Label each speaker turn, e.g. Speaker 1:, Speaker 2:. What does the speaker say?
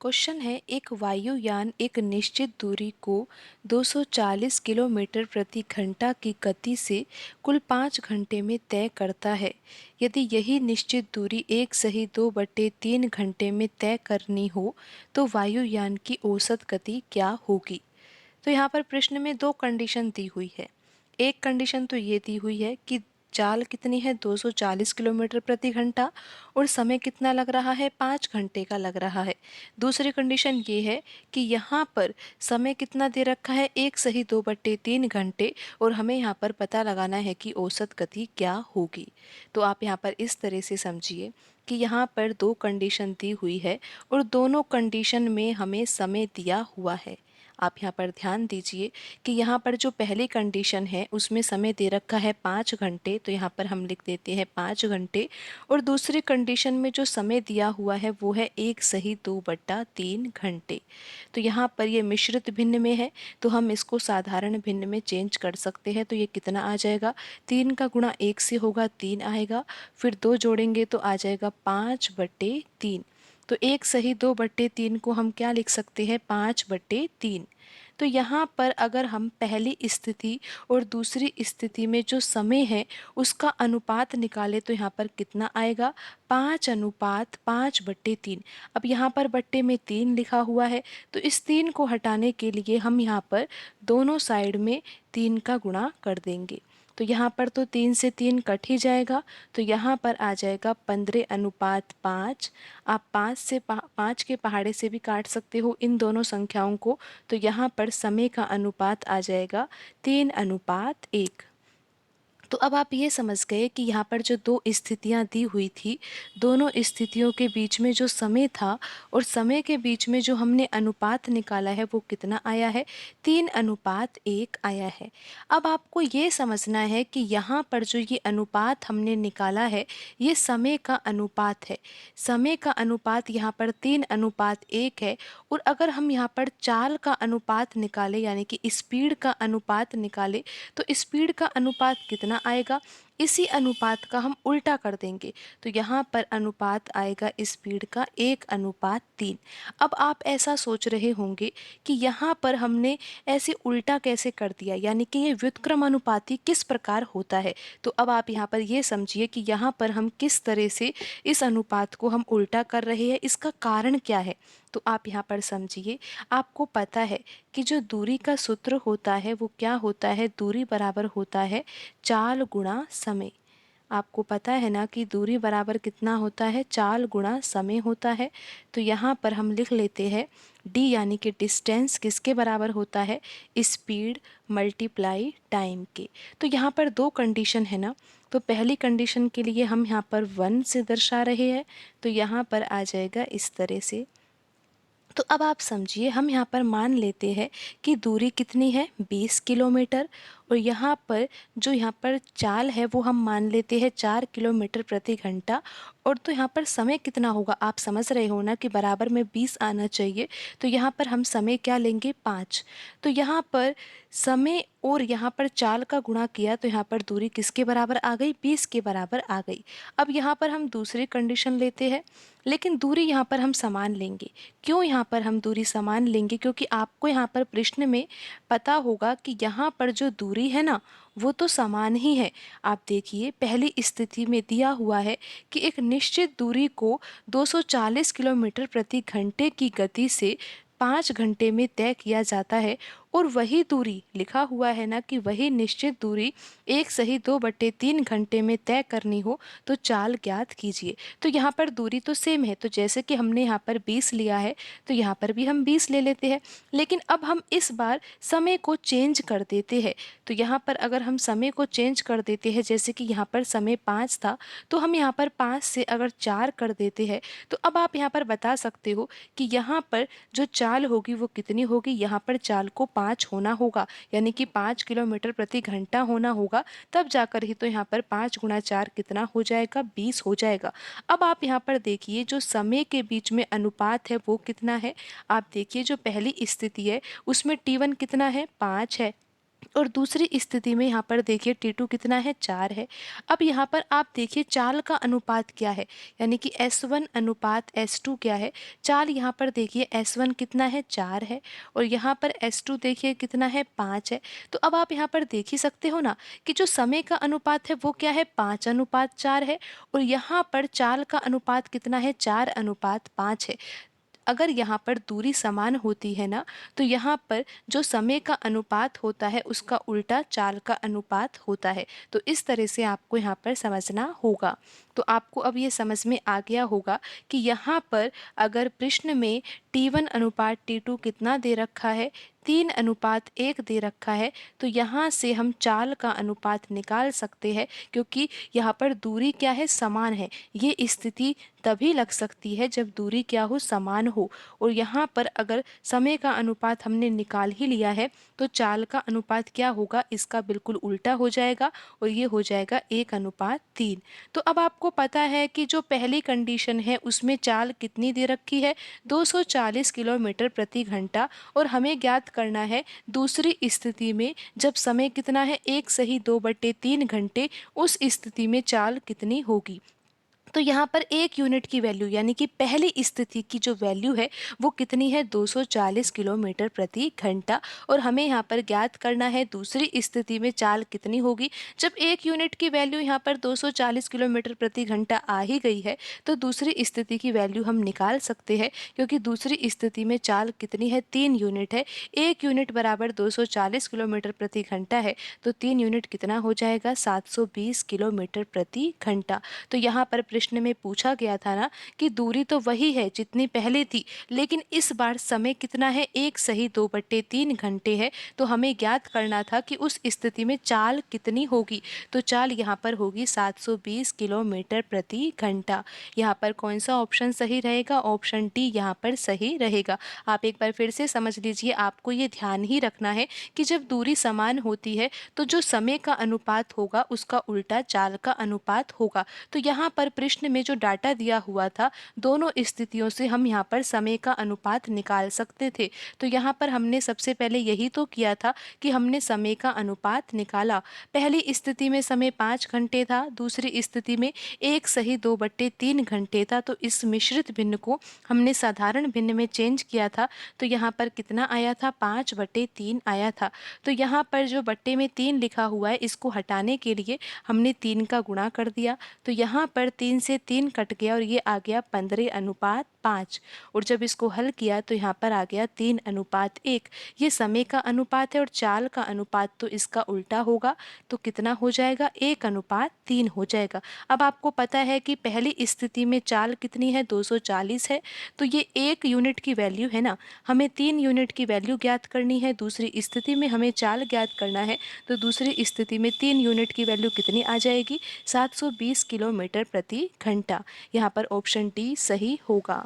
Speaker 1: Question है, एक वायुयान एक निश्चित दूरी को 240 किलोमीटर प्रति घंटा की गति से कुल 5 घंटे में तय करता है। यदि यही निश्चित दूरी 1/2/3 घंटे में तय करनी हो तो वायुयान की औसत गति क्या होगी। तो यहाँ पर प्रश्न में दो कंडीशन दी हुई है। एक कंडीशन तो ये दी हुई है कि चाल कितनी है, 240 किलोमीटर प्रति घंटा, और समय कितना लग रहा है, 5 घंटे का लग रहा है। दूसरी कंडीशन ये है कि यहाँ पर समय कितना दे रखा है, 1/2/3 घंटे, और हमें यहाँ पर पता लगाना है कि औसत गति क्या होगी। तो आप यहाँ पर इस तरह से समझिए कि यहाँ पर दो कंडीशन दी हुई है और दोनों कंडीशन में हमें समय दिया हुआ है। आप यहाँ पर ध्यान दीजिए कि यहाँ पर जो पहली कंडीशन है उसमें समय दे रखा है 5 घंटे, तो यहाँ पर हम लिख देते हैं 5 घंटे। और दूसरी कंडीशन में जो समय दिया हुआ है वो है 1/2/3 घंटे। तो यहाँ पर ये मिश्रित भिन्न में है, तो हम इसको साधारण भिन्न में चेंज कर सकते हैं। तो ये कितना आ जाएगा, 3 का गुणा 1 से होगा 3 आएगा, फिर 2 जोड़ेंगे तो आ जाएगा 5/3। तो 1/2/3 को हम क्या लिख सकते हैं, 5/3। तो यहाँ पर अगर हम पहली स्थिति और दूसरी स्थिति में जो समय है उसका अनुपात निकालें तो यहाँ पर कितना आएगा, 5:5/3। अब यहाँ पर बट्टे में 3 लिखा हुआ है, तो इस 3 को हटाने के लिए हम यहाँ पर दोनों साइड में 3 का गुणा कर देंगे। तो यहाँ पर तो 3 से 3 कट ही जाएगा, तो यहाँ पर आ जाएगा 15:5। आप 5 के पहाड़े से भी काट सकते हो इन दोनों संख्याओं को। तो यहाँ पर समय का अनुपात आ जाएगा 3:1। तो अब आप ये समझ गए कि यहाँ पर जो दो स्थितियाँ दी हुई थी, दोनों स्थितियों के बीच में जो समय था और समय के बीच में जो हमने अनुपात निकाला है वो कितना आया है, 3:1 आया है। अब आपको ये समझना है कि यहाँ पर जो ये अनुपात हमने निकाला है ये समय का अनुपात है। समय का अनुपात यहाँ पर 3:1 है। और अगर हम यहाँ पर चाल का अनुपात निकालें यानी कि स्पीड का अनुपात निकालें तो स्पीड का अनुपात कितना आएगा, इसी अनुपात का हम उल्टा कर देंगे। तो यहाँ पर अनुपात आएगा स्पीड का 1:3। अब आप ऐसा सोच रहे होंगे कि यहाँ पर हमने ऐसे उल्टा कैसे कर दिया, यानी कि ये व्युत्क्रमानुपाती किस प्रकार होता है। तो अब आप यहाँ पर ये समझिए कि यहाँ पर हम किस तरह से इस अनुपात को हम उल्टा कर रहे हैं, इसका कारण क्या है। तो आप यहाँ पर समझिए, आपको पता है कि जो दूरी का सूत्र होता है वो क्या होता है, दूरी बराबर होता है चाल गुणा समय। आपको पता है ना कि दूरी बराबर कितना होता है, चाल गुणा समय होता है। तो यहाँ पर हम लिख लेते हैं डी यानी कि डिस्टेंस किसके बराबर होता है, स्पीड मल्टीप्लाई टाइम के। तो यहाँ पर दो कंडीशन है ना, तो पहली कंडीशन के लिए हम यहाँ पर 1 से दर्शा रहे हैं, तो यहाँ पर आ जाएगा इस तरह से। तो अब आप समझिए, हम यहाँ पर मान लेते हैं कि दूरी कितनी है, 20 किलोमीटर, और यहाँ पर जो यहाँ पर चाल है वो हम मान लेते हैं 4 किलोमीटर प्रति घंटा। और तो यहाँ पर समय कितना होगा, आप समझ रहे हो ना कि बराबर में 20 आना चाहिए। तो यहाँ पर हम समय क्या लेंगे, 5। तो यहाँ पर समय और यहाँ पर चाल का गुणा किया तो यहाँ पर दूरी किसके बराबर आ गई, 20 के बराबर आ गई। अब यहाँ पर हम दूसरी कंडीशन लेते हैं, लेकिन दूरी यहाँ पर हम समान लेंगे। क्यों यहाँ पर हम दूरी समान लेंगे, क्योंकि आपको यहाँ पर प्रश्न में पता होगा कि यहाँ पर जो दूरी है ना वो तो समान ही है। आप देखिए, पहली स्थिति में दिया हुआ है कि एक निश्चित दूरी को 240 किलोमीटर प्रति घंटे की गति से 5 घंटे में तय किया जाता है, और वही दूरी लिखा हुआ है ना कि वही निश्चित दूरी 1/2/3 घंटे में तय करनी हो तो चाल ज्ञात कीजिए। तो यहाँ पर दूरी तो सेम है, तो जैसे कि हमने यहाँ पर 20 लिया है तो यहाँ पर भी हम 20 ले लेते हैं। लेकिन अब हम इस बार समय को चेंज कर देते हैं। तो यहाँ पर अगर हम समय को चेंज कर देते हैं, जैसे कि यहाँ पर समय 5 था, तो हम यहाँ पर 5 से अगर 4 कर देते हैं, तो अब आप यहाँ पर बता सकते हो कि यहाँ पर जो चाल होगी वो कितनी होगी। यहाँ पर चाल को 5 होना होगा, यानी कि 5 किलोमीटर प्रति घंटा होना होगा, तब जाकर ही तो यहाँ पर 5 गुणा 4 कितना हो जाएगा, 20 हो जाएगा। अब आप यहाँ पर देखिए, जो समय के बीच में अनुपात है वो कितना है। आप देखिए, जो पहली स्थिति है उसमें T1 कितना है, 5 है, और दूसरी स्थिति में यहाँ पर देखिए T2 कितना है, 4 है। अब यहाँ पर आप देखिए चाल का अनुपात क्या है, यानी कि S1 अनुपात S2 क्या है। चाल यहाँ पर देखिए S1 कितना है, 4 है, और यहाँ पर S2 देखिए कितना है, 5 है। तो अब आप यहाँ पर देख ही सकते हो ना कि जो समय का अनुपात है वो क्या है, 5:4 है, और यहाँ पर चाल का अनुपात कितना है, 4:5 है। अगर यहाँ पर दूरी समान होती है ना, तो यहाँ पर जो समय का अनुपात होता है उसका उल्टा चाल का अनुपात होता है। तो इस तरह से आपको यहाँ पर समझना होगा। तो आपको अब ये समझ में आ गया होगा कि यहाँ पर अगर प्रश्न में T1 अनुपात T2 कितना दे रखा है, 3:1 दे रखा है, तो यहाँ से हम चाल का अनुपात निकाल सकते हैं, क्योंकि यहाँ पर दूरी क्या है, समान है। ये स्थिति तभी लग सकती है जब दूरी क्या हो, समान हो। और यहाँ पर अगर समय का अनुपात हमने निकाल ही लिया है तो चाल का अनुपात क्या होगा, इसका बिल्कुल उल्टा हो जाएगा, और ये हो जाएगा 1:3। तो अब आपको पता है कि जो पहली कंडीशन है उसमें चाल कितनी दे रखी है, 240 किलोमीटर प्रति घंटा, और हमें ज्ञात करना है दूसरी स्थिति में जब समय कितना है, 1 = 2/3 घंटे, उस स्थिति में चाल कितनी होगी। तो यहाँ पर 1 यूनिट की वैल्यू यानी कि पहली स्थिति की जो वैल्यू है वो कितनी है, 240 किलोमीटर प्रति घंटा, और हमें यहाँ पर ज्ञात करना है दूसरी स्थिति में चाल कितनी होगी। जब 1 यूनिट की वैल्यू यहाँ पर 240 किलोमीटर प्रति घंटा आ ही गई है तो दूसरी स्थिति की वैल्यू हम निकाल सकते हैं, क्योंकि दूसरी स्थिति में चाल कितनी है, 3 यूनिट है। 1 यूनिट बराबर 240 किलोमीटर प्रति घंटा है, तो 3 यूनिट कितना हो जाएगा, 720 किलोमीटर प्रति घंटा। तो यहाँ पर प्रश्न में पूछा गया था ना कि दूरी तो वही है जितनी पहले थी, लेकिन इस बार समय कितना है, 1 = 2/3 घंटे है। तो हमें ज्ञात करना था कि उस स्थिति में चाल कितनी होगी। तो चाल यहाँ पर होगी 720 किलोमीटर प्रति घंटा। यहाँ पर कौन सा ऑप्शन सही रहेगा, ऑप्शन डी यहाँ पर सही रहेगा। आप एक बार फिर से समझ लीजिए, आपको ये ध्यान ही रखना है कि जब दूरी समान होती है तो जो समय का अनुपात होगा उसका उल्टा चाल का अनुपात होगा। तो यहाँ पर प्रश्न में जो डाटा दिया हुआ था, दोनों स्थितियों से हम यहाँ पर समय का अनुपात निकाल सकते थे। तो यहाँ पर हमने सबसे पहले यही तो किया था कि हमने समय का अनुपात निकाला। पहली स्थिति में समय 5 घंटे था, दूसरी स्थिति में 1/2 था। तो इस मिश्रित भिन्न को हमने साधारण भिन्न में चेंज किया था, तो यहाँ पर कितना आया था, 5/3 आया था। तो यहाँ पर जो बट्टे में 3 लिखा हुआ है इसको हटाने के लिए हमने 3 का गुणा कर दिया, तो यहाँ पर 3 से 3 कट गया और ये आ गया 15:5। और जब इसको हल किया तो यहाँ पर आ गया 3:1। ये समय का अनुपात है और चाल का अनुपात तो इसका उल्टा होगा, तो कितना हो जाएगा, 1:3 हो जाएगा। अब आपको पता है कि पहली स्थिति में चाल कितनी है, 240 है, तो ये 1 यूनिट की वैल्यू है ना, हमें 3 यूनिट की वैल्यू ज्ञात करनी है। दूसरी स्थिति में हमें चाल ज्ञात करना है, तो दूसरी स्थिति में 3 यूनिट की वैल्यू कितनी आ जाएगी, 720 किलोमीटर प्रति घंटा। यहाँ पर ऑप्शन डी सही होगा।